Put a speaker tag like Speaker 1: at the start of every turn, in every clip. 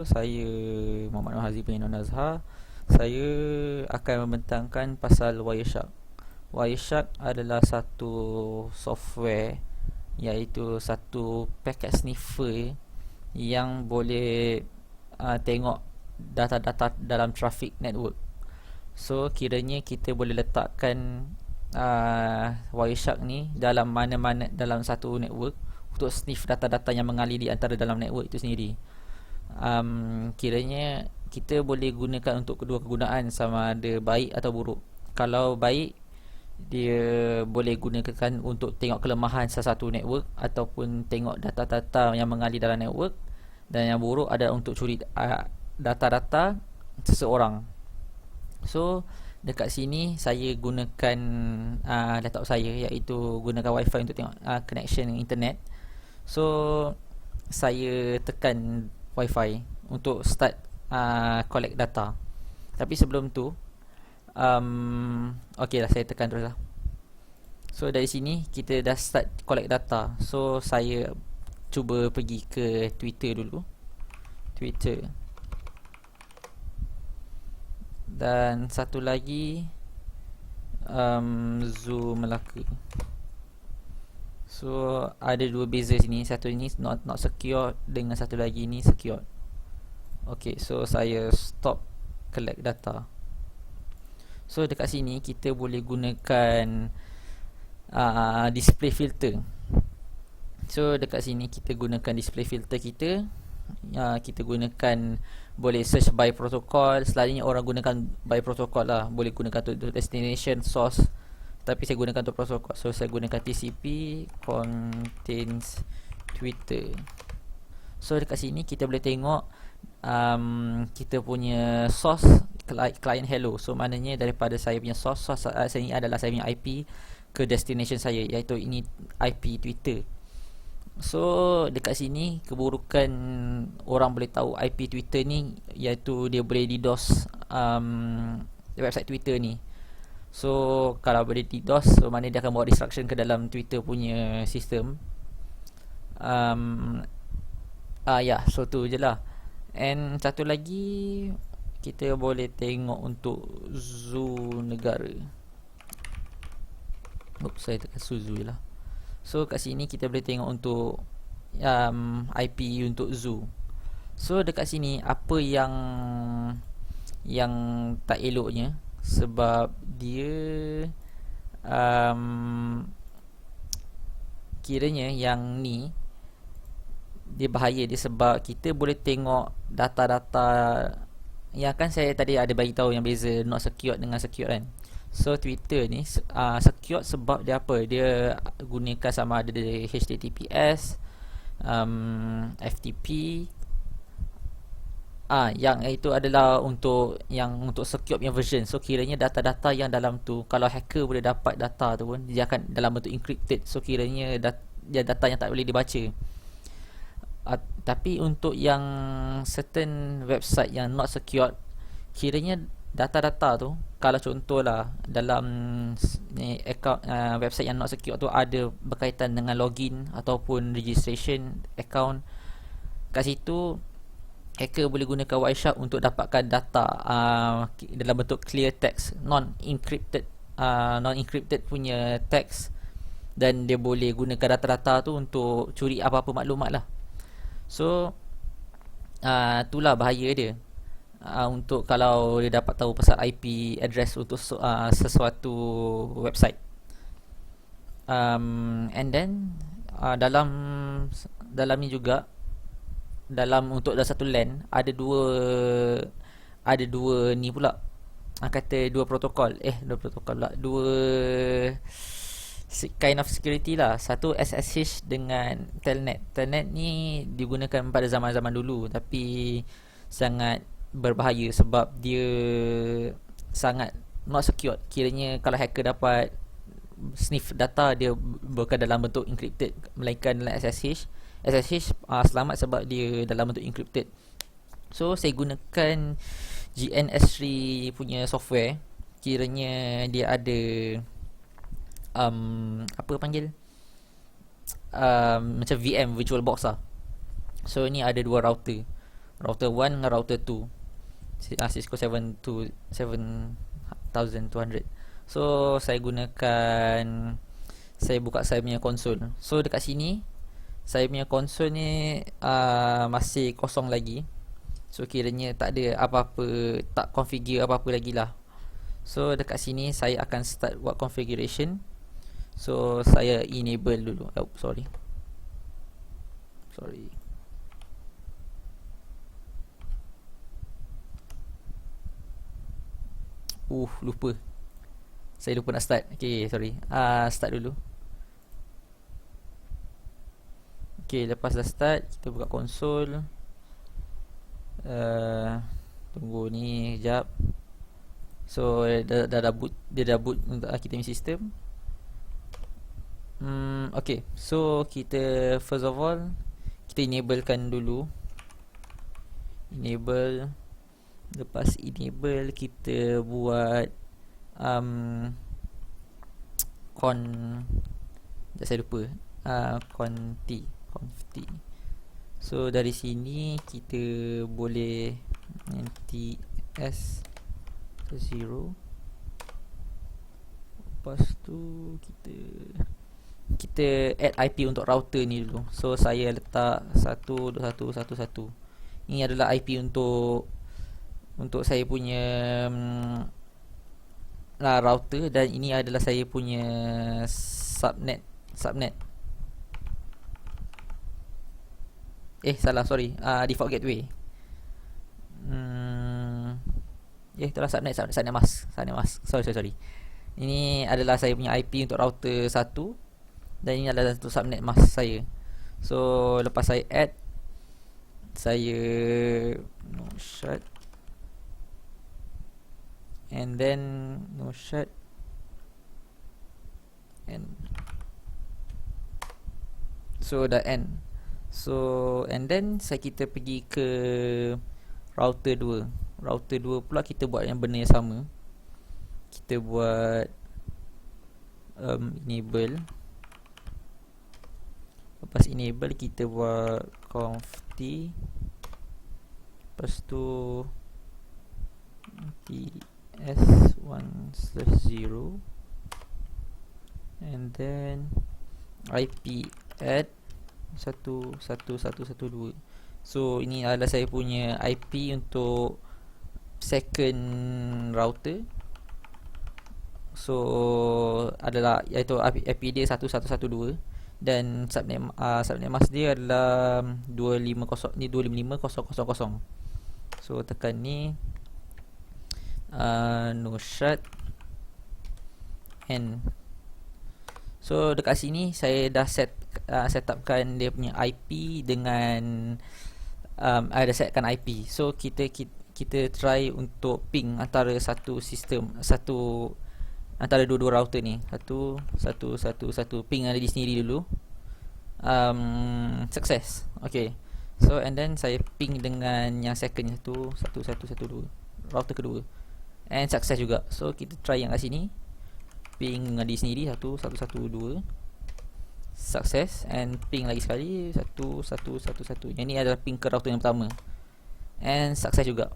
Speaker 1: Saya Muhammad Nur Hazif bin Nur Nazhar. Saya akan membentangkan pasal Wireshark. Wireshark adalah satu software, iaitu satu packet sniffer yang boleh tengok data-data dalam traffic network. So kiranya kita boleh letakkan Wireshark ni dalam mana-mana dalam satu network untuk sniff data-data yang mengalir di antara dalam network itu sendiri. Kiranya kita boleh gunakan untuk kedua kegunaan, sama ada baik atau buruk. Kalau baik, dia boleh gunakan untuk tengok kelemahan salah satu network ataupun tengok data-data yang mengalir dalam network. Dan yang buruk adalah untuk curi data-data seseorang. So dekat sini saya gunakan laptop saya, iaitu gunakan wifi untuk tengok connection internet. So saya tekan wifi untuk start collect data. Tapi sebelum tu, okay lah, saya tekan terus lah. So dari sini kita dah start collect data. So saya cuba pergi ke Twitter dulu. Twitter. Dan satu lagi, Zoo Melaka. So ada dua beza sini. Satu ini not secure, dengan satu lagi ni secure. Okay, so saya stop collect data. So dekat sini kita boleh gunakan display filter. So dekat sini kita gunakan display filter kita. Kita gunakan, boleh search by protocol. Selalunya orang gunakan by protocol lah. Boleh gunakan untuk destination, source, tapi saya gunakan untuk protocol. So saya gunakan TCP contains Twitter. So dekat sini kita boleh tengok kita punya source client hello. So maknanya daripada saya punya source saya ni adalah saya punya IP ke destination saya, iaitu ini IP Twitter. So dekat sini keburukan orang boleh tahu IP Twitter ni, iaitu dia boleh DDoS website Twitter ni. So kalau boleh DDoS, so maknanya dia akan bawa destruction ke dalam Twitter punya sistem. So tu je lah. And satu lagi, kita boleh tengok untuk zoo negara. Saya tekan zoo je lah. So kat sini kita boleh tengok untuk IP untuk zoo. So dekat sini apa yang tak eloknya, sebab dia kiranya yang ni dia bahaya dia, sebab kita boleh tengok data-data yang kan saya tadi ada bagi tahu yang beza not secured dengan secured kan. So Twitter ni secured sebab dia apa? Dia gunakan sama ada dari HTTPS, FTP. Yang itu adalah untuk secured punya version. So kiranya data-data yang dalam tu, kalau hacker boleh dapat data tu pun, dia akan dalam bentuk encrypted. So kiranya data yang tak boleh dibaca. Tapi untuk yang certain website yang not secured, kiranya data-data tu, kalau contohlah dalam account website yang not secure tu ada berkaitan dengan login ataupun registration account, kat situ hacker boleh gunakan Wireshark untuk dapatkan data dalam bentuk clear text, non-encrypted punya text, dan dia boleh gunakan data-data tu untuk curi apa-apa maklumat lah. So itulah bahaya dia. Untuk kalau dia dapat tahu pasal IP address untuk sesuatu website. And then dalam ni juga, untuk dalam satu LAN ada dua ni pula, kata dua protokol pula, dua kind of security lah. Satu SSH dengan Telnet. Telnet ni digunakan pada zaman-zaman dulu, tapi sangat berbahaya sebab dia sangat not secure. Kiranya kalau hacker dapat sniff data, dia bukan dalam bentuk encrypted, melainkan dalam SSH. SSH selamat sebab dia dalam bentuk encrypted. So saya gunakan GNS3 punya software. Kiranya dia ada apa panggil, macam VM, virtual box lah. So ni ada dua router. router 1 dengan router 2, Cisco 7200. So saya gunakan, saya buka saya punya konsol. So dekat sini saya punya konsol ni masih kosong lagi. So kiranya tak ada apa-apa, tak configure apa-apa lagi lah. So dekat sini saya akan start buat configuration. So saya enable dulu. Oh, sorry. Lupa. Saya lupa nak start. Okay, sorry. Start dulu. Okay, lepas dah start, kita buka konsol. Tunggu ni sekejap. So dah boot, dia dah boot untuk kita punya sistem. Okay, so kita first of all kita enablekan dulu. Enable. Lepas enable kita buat saya lupa. Conf t. So dari sini kita boleh ts 0. Lepas tu kita add IP untuk router ni dulu. So saya letak 121.1.1. Ini adalah IP untuk saya punya router, dan ini adalah saya punya subnet. Salah, sorry. Default gateway. Itulah subnet mask. Sorry. Ini adalah saya punya IP untuk router 1, dan ini adalah untuk subnet mask saya. So lepas saya add, saya no shut, and then no shut, and so dah end. So and then kita pergi ke router 2. Router 2 pula kita buat yang benda yang sama. Kita buat enable. Lepas enable kita buat conf t. Lepas tu ts1/0, and then IP add 111.1.2. So ini adalah saya punya IP untuk second router. So adalah, iaitu IP dia 1112, dan subnet mask dia adalah 255.0.0.0. So tekan ni, no shut, and so dekat sini saya dah setupkan dia punya IP dengan ada setkan IP. So kita try untuk ping antara antara dua-dua router ni. 1.1.1.1 ping ada di sendiri dulu. Success. Okay. So and then saya ping dengan yang second, 1.1.1.2, router kedua, and success juga. So kita try yang kat sini, ping di sendiri 1.1.1.2, success, and ping lagi sekali 1.1.1.1. Yang ni adalah ping ke router yang pertama, and success juga.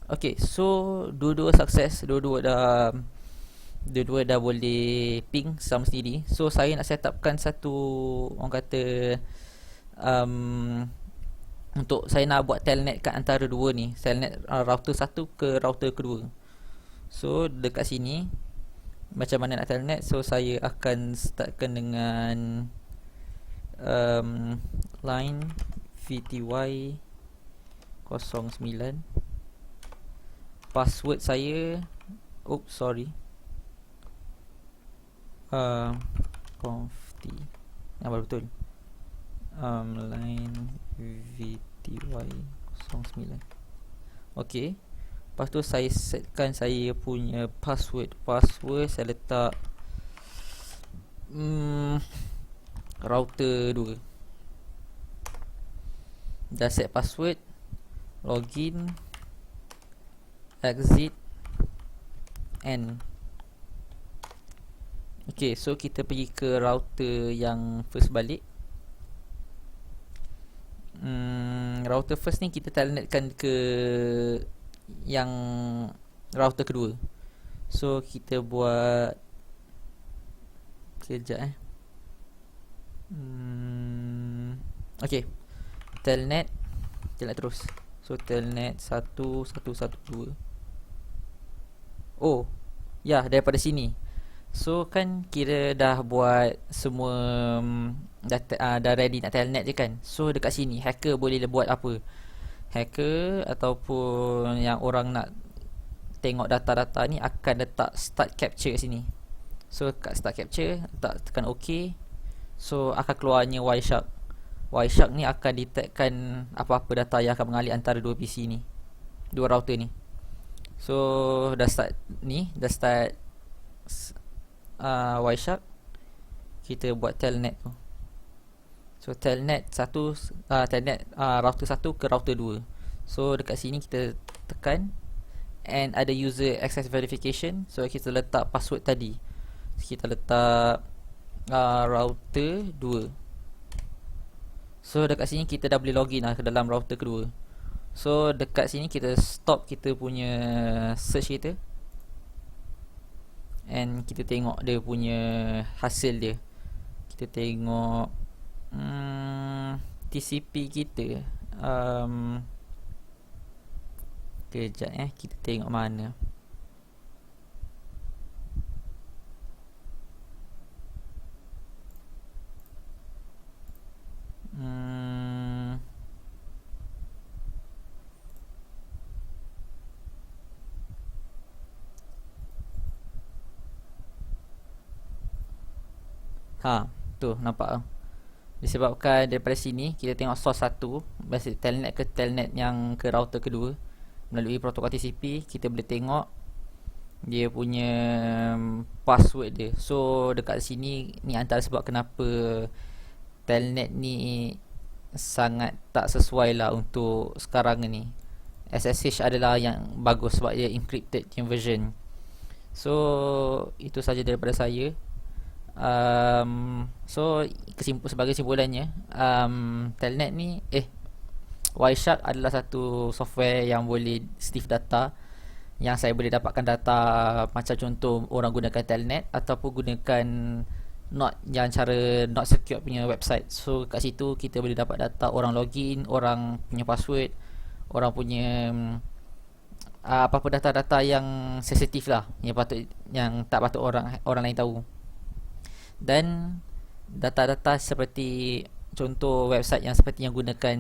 Speaker 1: Okay, so dua-dua success, dua-dua dah boleh ping sama sendiri. So saya nak set upkan satu, orang kata untuk saya nak buat telnet kat antara dua ni, telnet router satu ke router kedua. So dekat sini macam mana nak telnet. So saya akan startkan dengan line VTY 09. Password saya, conf t, yang betul, line VTY 09. Okay. Lepas tu saya setkan saya punya password. Saya letak router 2. Dah set password, login, exit, end. Okay, so kita pergi ke router yang first balik. router first ni kita telnetkan ke yang router kedua. So kita buat kejap okay, telnet terus. So telnet 1112. Oh ya, daripada sini. So kan kira dah buat semua dah ready nak telnet je kan. So dekat sini hacker boleh buat apa? Hacker ataupun yang orang nak tengok data-data ni akan letak start capture kat sini. So kat start capture tekan OK. So akan keluarnya Wireshark. Wireshark ni akan detectkan apa-apa data yang akan mengalir antara dua PC ni, dua router ni. So dah start Wireshark. Kita buat telnet tu. So telnet router 1 ke router 2. So dekat sini kita tekan and ada user access verification. So kita letak password tadi. Kita letak router 2. So dekat sini kita dah boleh login ke dalam router kedua. So dekat sini kita stop kita punya search kita, and kita tengok dia punya hasil dia. Kita tengok TCP kita. Kejap kita tengok mana. Tu nampak. Disebabkan daripada sini kita tengok source 1, biasa telnet ke telnet yang ke router kedua melalui protokol TCP, kita boleh tengok dia punya password dia. So dekat sini ni antara sebab kenapa telnet ni sangat tak sesuai lah untuk sekarang ni. SSH adalah yang bagus sebab dia encrypted yang version. So itu saja daripada saya. So sebagai kesimpulannya, telnet ni Wireshark adalah satu software yang boleh sieve data, yang saya boleh dapatkan data macam contoh orang gunakan telnet ataupun gunakan yang cara not secure punya website. So kat situ kita boleh dapat data orang login, orang punya password, orang punya apa-apa data-data yang sensitif lah, yang tak patut orang lain tahu. Dan data-data seperti contoh website yang seperti yang gunakan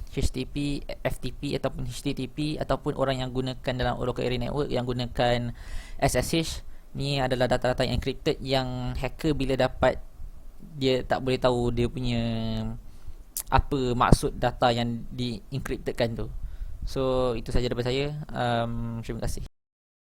Speaker 1: HTTP, FTP ataupun HTTP, ataupun orang yang gunakan dalam local area network yang gunakan SSH, ni adalah data-data yang encrypted yang hacker bila dapat, dia tak boleh tahu dia punya apa maksud data yang di encryptedkan tu. So itu saja daripada saya. Terima kasih.